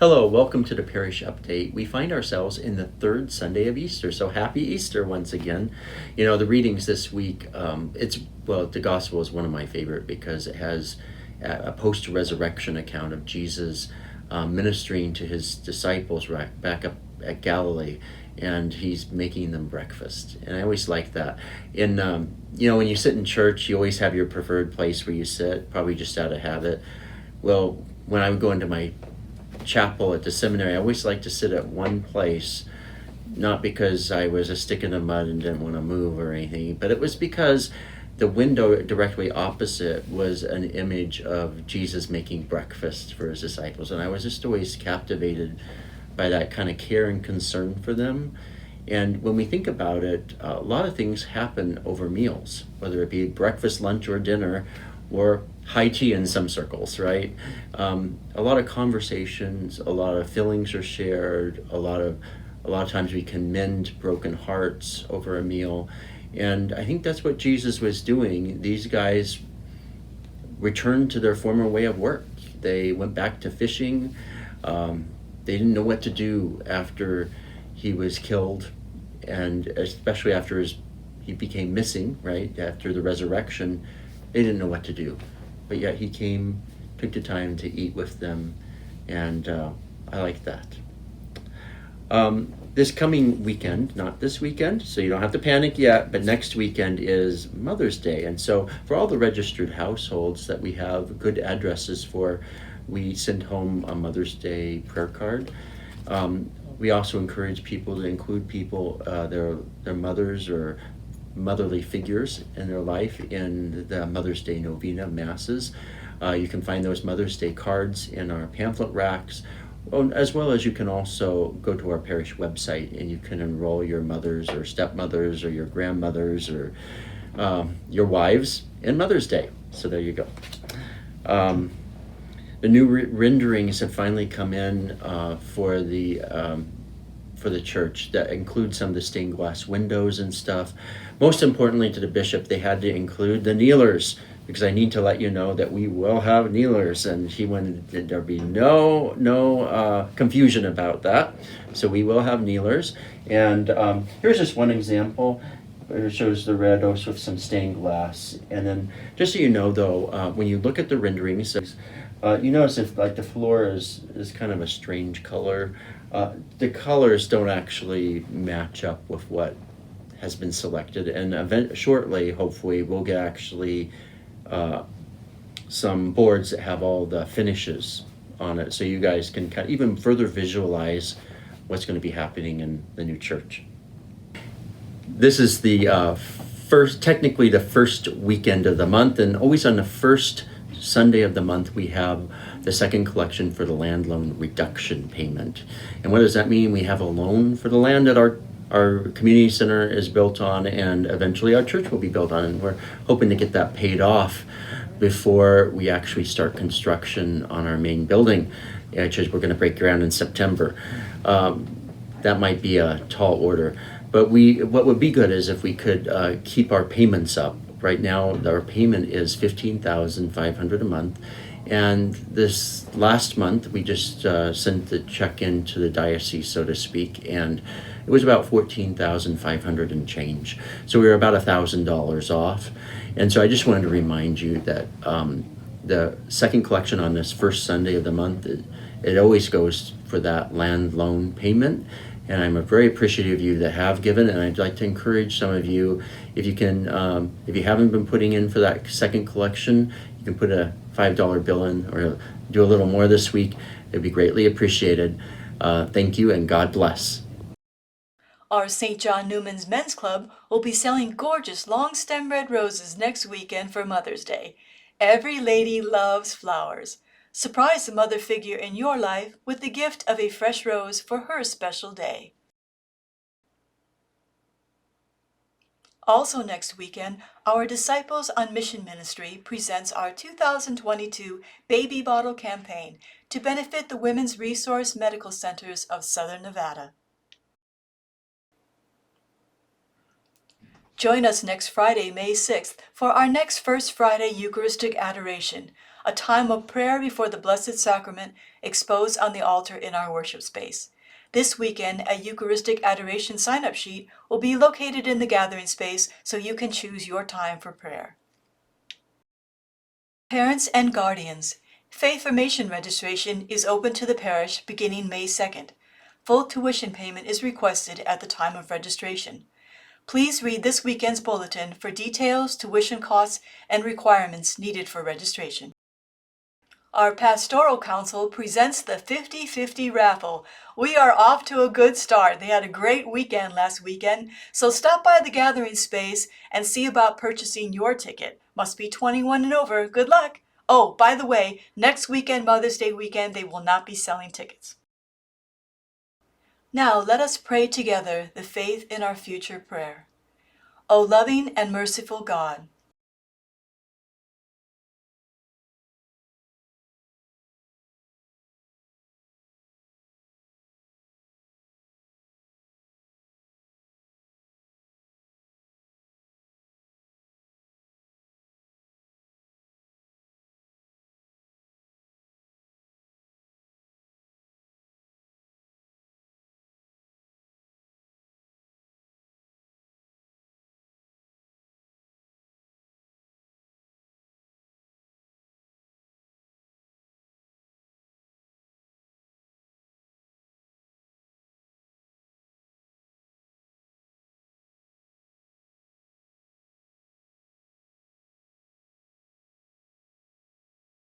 Hello, welcome to the Parish Update. We find ourselves in the third Sunday of Easter, so happy Easter once again. You know, the readings this week, the Gospel is one of my favorite because it has a post-resurrection account of Jesus ministering to his disciples back up at Galilee, and he's making them breakfast. And I always like that. When you sit in church, you always have your preferred place where you sit, probably just out of habit. Well, when I would go into my chapel at the seminary, I always liked to sit at one place, not because I was a stick in the mud and didn't want to move or anything, but it was because the window directly opposite was an image of Jesus making breakfast for his disciples, and I was just always captivated by that kind of care and concern for them. And when we think about it, a lot of things happen over meals, whether it be breakfast, lunch, or dinner, or high tea in some circles, right? A lot of conversations, a lot of feelings are shared, a lot of times we can mend broken hearts over a meal. And I think that's what Jesus was doing. These guys returned to their former way of work. They went back to fishing. They didn't know what to do after he was killed, and especially after he became missing, right? After the resurrection, they didn't know what to do. But yet he came, took the time to eat with them, and I like that. This coming weekend, not this weekend, so you don't have to panic yet, but next weekend is Mother's Day. And so for all the registered households that we have good addresses for, we send home a Mother's Day prayer card. We also encourage people to include their mothers or motherly figures in their life in the Mother's Day Novena Masses. You can find those Mother's Day cards in our pamphlet racks, as well as you can also go to our parish website and you can enroll your mothers or stepmothers or your grandmothers or your wives in Mother's Day. So there you go. The new renderings have finally come in for the church that include some of the stained glass windows and stuff. Most importantly to the bishop, they had to include the kneelers, because I need to let you know that we will have kneelers, and he wanted there be no confusion about that. So we will have kneelers. And here's just one example. It shows the red also with some stained glass. And then just so you know though, when you look at the renderings, you notice if like the floor is kind of a strange color. The colors don't actually match up with what has been selected, and shortly, hopefully, we'll get actually some boards that have all the finishes on it, so you guys can kind of even further visualize what's going to be happening in the new church. This is the technically the first weekend of the month, and always on the first Sunday of the month we have the second collection for the land loan reduction payment. And what does that mean? We have a loan for the land that our community center is built on, and eventually our church will be built on, and we're hoping to get that paid off before we actually start construction on our main building, which is we're going to break ground in September. That might be a tall order, but what would be good is if we could keep our payments up. Right now, our payment is $15,500 a month, and this last month we just sent the check into the diocese, so to speak, and it was about $14,500 and change. So we were about $1,000 off, and so I just wanted to remind you that the second collection on this first Sunday of the month, it always goes for that land loan payment. And I'm very appreciative of you that have given, and I'd like to encourage some of you, if you can, if you haven't been putting in for that second collection, you can put a $5 bill in or do a little more this week. It'd be greatly appreciated. Thank you, and God bless. Our St. John Newman's Men's Club will be selling gorgeous long stem red roses next weekend for Mother's Day. Every lady loves flowers. Surprise the mother figure in your life with the gift of a fresh rose for her special day. Also next weekend, our Disciples on Mission Ministry presents our 2022 Baby Bottle Campaign to benefit the Women's Resource Medical Centers of Southern Nevada. Join us next Friday, May 6th, for our next First Friday Eucharistic Adoration, a time of prayer before the Blessed Sacrament exposed on the altar in our worship space. This weekend, a Eucharistic Adoration sign-up sheet will be located in the gathering space so you can choose your time for prayer. Parents and guardians, Faith Formation registration is open to the parish beginning May 2nd. Full tuition payment is requested at the time of registration. Please read this weekend's bulletin for details, tuition costs, and requirements needed for registration. Our Pastoral Council presents the 50/50 Raffle. We are off to a good start. They had a great weekend last weekend, so stop by the gathering space and see about purchasing your ticket. Must be 21 and over. Good luck! Oh, by the way, next weekend, Mother's Day weekend, they will not be selling tickets. Now let us pray together the faith in our future prayer. O loving and merciful God,